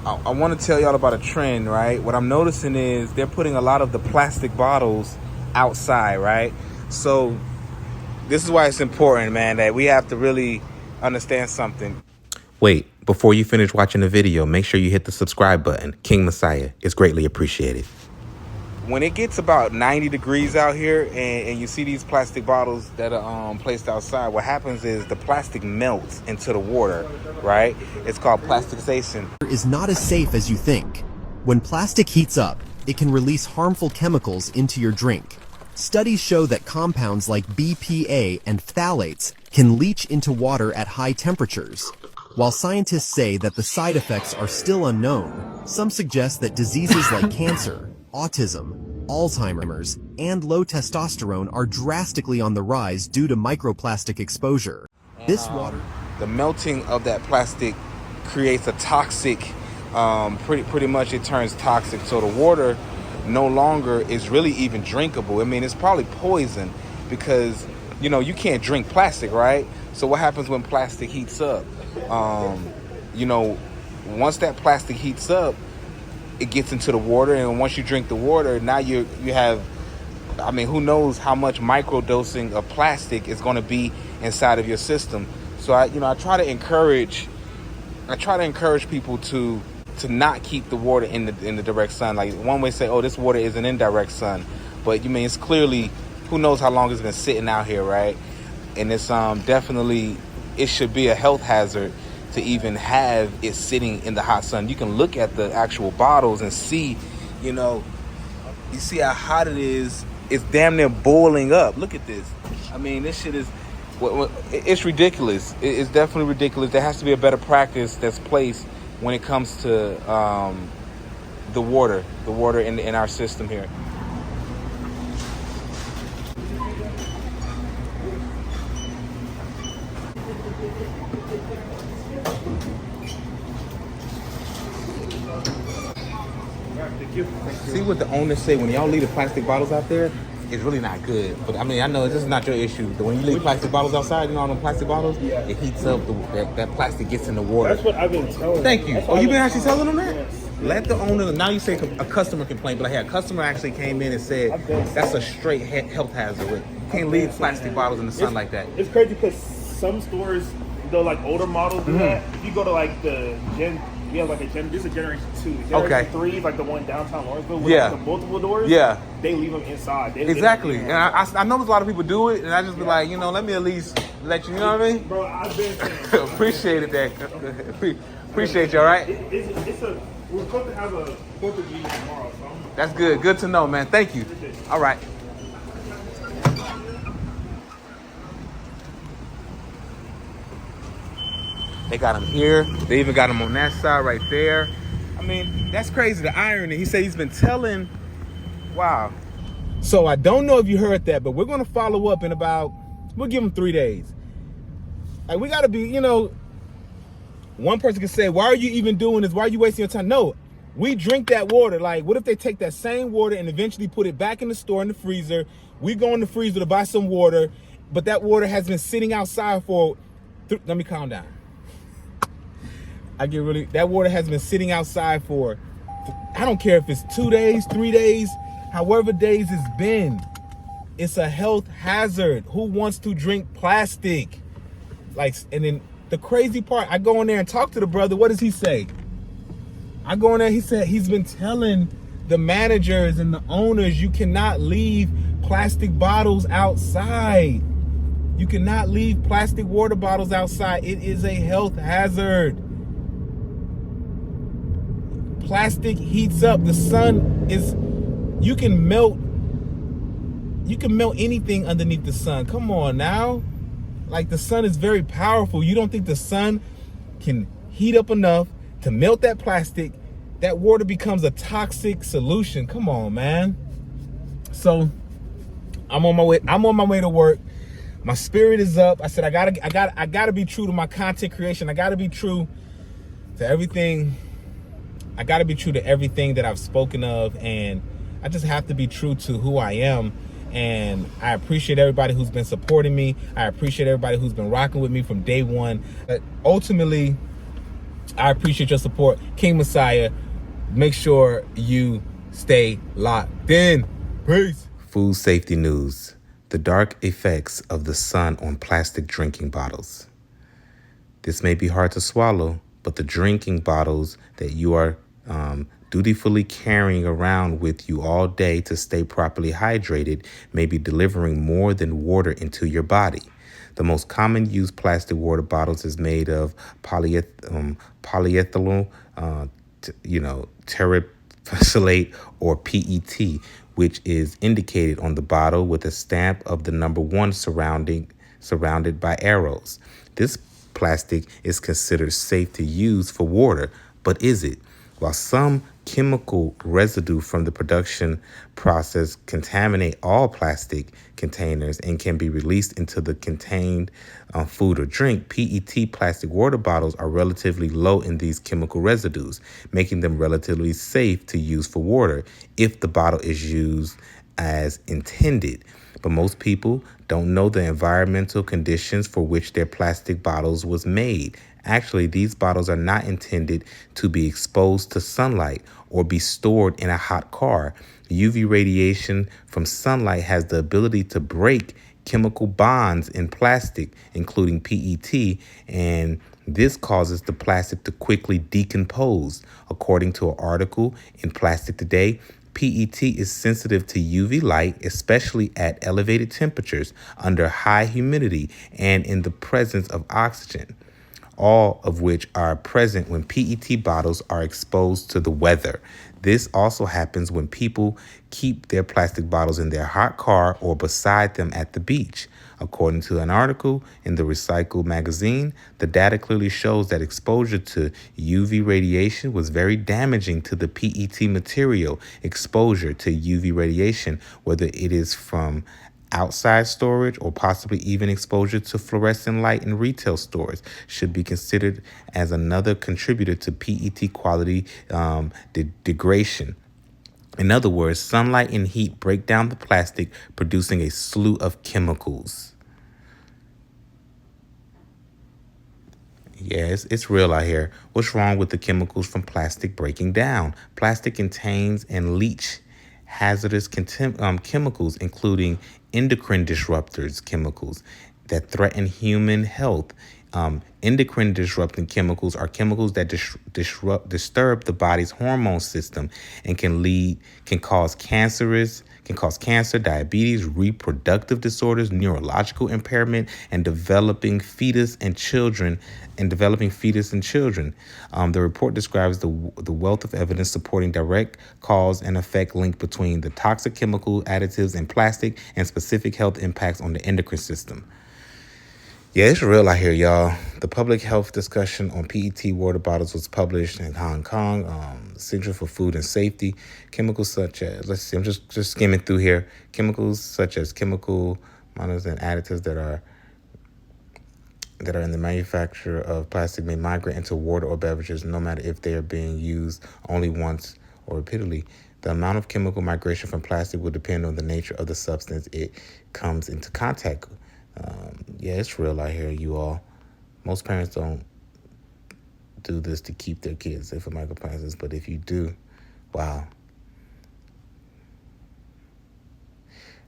I want to tell y'all about a trend, right? What I'm noticing is they're putting a lot of the plastic bottles outside, right? So this is why it's important, man, that we have to really understand something. Wait, before you finish watching the video, make sure you hit the subscribe button. King Mossiah. It's greatly appreciated. When it gets about 90 degrees out here and you see these plastic bottles that are placed outside, what happens is the plastic melts into the water, right? It's called plasticization. Is not as safe as you think. When plastic heats up, it can release harmful chemicals into your drink. Studies show that compounds like BPA and phthalates can leach into water at high temperatures. While scientists say that the side effects are still unknown, some suggest that diseases like cancer, autism, Alzheimer's, and low testosterone are drastically on the rise due to microplastic exposure. This water... The melting of that plastic creates a toxic, pretty much it turns toxic. So the water no longer is really even drinkable. I mean, it's probably poison because, you know, you can't drink plastic, right? So what happens when plastic heats up? You know, once that plastic heats up, it gets into the water, and once you drink the water, now you have, I mean, who knows how much microdosing of plastic is going to be inside of your system. So I try to encourage people to not keep the water in the direct sun. Like one way say, oh, this water isn't in direct sun, but you mean it's clearly, who knows how long it's been sitting out here, right? And it's definitely, it should be a health hazard to even have it sitting in the hot sun. You can look at the actual bottles and see, you see how hot it is. It's damn near boiling up. Look at this. I mean, this shit is, it's ridiculous. It's definitely ridiculous. There has to be a better practice that's placed when it comes to the water in our system here. See what the owners say when y'all leave the plastic bottles out there? It's really not good. But I mean, I know this is not your issue. But when you leave plastic bottles outside, you know, all them plastic bottles, it heats up. That plastic gets in the water. That's what I've been telling them. Thank you. Oh, you've been actually telling them that? Yes. Let the owner. Now you say a customer complaint, but a customer actually came in and said that's a straight health hazard. You can't leave plastic bottles in the sun like that. It's crazy because some stores, the like older models do that. If you go to like the Gen. We have like this is Generation 2. Generation 3 is like the one downtown Lawrenceville with like the multiple doors. Yeah. They leave them inside. Exactly. And I notice a lot of people do it, and I just be like, you know, let me at least let you know what I mean? Bro, I've been saying. Appreciate it, that. Appreciate you, all right? We're supposed to have a 4th of July tomorrow, so that's good. Good to know, man. Thank you. All right. They got him here. They even got him on that side right there. I mean, that's crazy. The irony. He said he's been telling. Wow. So I don't know if you heard that, but we're going to follow up in we'll give him 3 days. Like, we got to be, you know, one person can say, why are you even doing this? Why are you wasting your time? No, we drink that water. Like, what if they take that same water and eventually put it back in the store in the freezer? We go in the freezer to buy some water, but that water has been sitting outside for, let me calm down. That water has been sitting outside for, I don't care if it's 2 days, 3 days, however days it's been. It's a health hazard. Who wants to drink plastic? Like, and then the crazy part, I go in there and talk to the brother. What does he say? I go in there, he said he's been telling the managers and the owners, you cannot leave plastic bottles outside. You cannot leave plastic water bottles outside. It is a health hazard. Plastic heats up. The sun is, you can melt anything underneath the sun. Come on now. Like, the sun is very powerful. You don't think the sun can heat up enough to melt that plastic? That water becomes a toxic solution. Come on, man. So I'm on my way to work. My spirit is up. I said I gotta be true to my content creation. I gotta be true to everything. I got to be true to everything that I've spoken of, and I just have to be true to who I am. And I appreciate everybody who's been supporting me. I appreciate everybody who's been rocking with me from day one. But ultimately, I appreciate your support. King Mossiah, make sure you stay locked in. Peace. Food safety news. The dark effects of the sun on plastic drinking bottles. This may be hard to swallow, but the drinking bottles that you are dutifully carrying around with you all day to stay properly hydrated may be delivering more than water into your body. The most common used plastic water bottles is made of polyethylene, terephthalate, or PET, which is indicated on the bottle with a stamp of the number 1 surrounded by arrows. This plastic is considered safe to use for water, but is it? While some chemical residue from the production process contaminate all plastic containers and can be released into the contained food or drink, PET plastic water bottles are relatively low in these chemical residues, making them relatively safe to use for water if the bottle is used as intended. But most people don't know the environmental conditions for which their plastic bottles was made. Actually, these bottles are not intended to be exposed to sunlight or be stored in a hot car. UV radiation from sunlight has the ability to break chemical bonds in plastic, including PET, and this causes the plastic to quickly decompose. According to an article in Plastic Today, PET is sensitive to UV light, especially at elevated temperatures, under high humidity, and in the presence of oxygen, all of which are present when PET bottles are exposed to the weather. This also happens when people keep their plastic bottles in their hot car or beside them at the beach. According to an article in the Recycle magazine, the data clearly shows that exposure to UV radiation was very damaging to the PET material. Exposure to UV radiation, whether it is from outside storage or possibly even exposure to fluorescent light in retail stores, should be considered as another contributor to PET quality degradation. In other words, sunlight and heat break down the plastic, producing a slew of chemicals. Yeah, it's real out here. What's wrong with the chemicals from plastic breaking down? Plastic contains and leach hazardous chemicals, including endocrine disruptors chemicals that threaten human health. Endocrine disrupting chemicals are chemicals that disturb the body's hormone system and can cause cancer, diabetes, reproductive disorders, neurological impairment, and developing fetus in children. The report describes the wealth of evidence supporting direct cause and effect link between the toxic chemical additives in plastic and specific health impacts on the endocrine system. Yeah, it's real out here, y'all. The public health discussion on PET water bottles was published in Hong Kong, Center for Food and Safety. Chemicals such as, let's see, I'm just skimming through here. Chemicals such as chemical monos and additives that are in the manufacture of plastic may migrate into water or beverages, no matter if they are being used only once or repeatedly. The amount of chemical migration from plastic will depend on the nature of the substance it comes into contact with. Yeah, it's real out here, you all. Most parents don't do this to keep their kids safe from microplastics, but if you do, wow.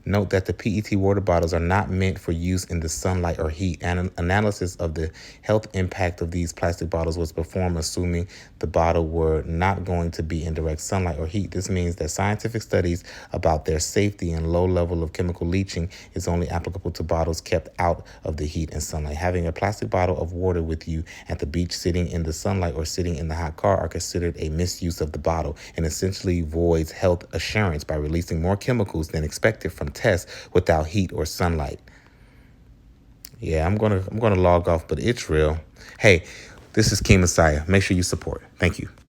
Note that the PET water bottles are not meant for use in the sunlight or heat. An analysis of the health impact of these plastic bottles was performed assuming the bottle were not going to be in direct sunlight or heat. This means that scientific studies about their safety and low level of chemical leaching is only applicable to bottles kept out of the heat and sunlight. Having a plastic bottle of water with you at the beach, sitting in the sunlight, or sitting in the hot car are considered a misuse of the bottle and essentially voids health assurance by releasing more chemicals than expected from tests without heat or sunlight. Yeah, I'm gonna log off, but it's real. Hey, this is King Mossiah. Make sure you support. Thank you.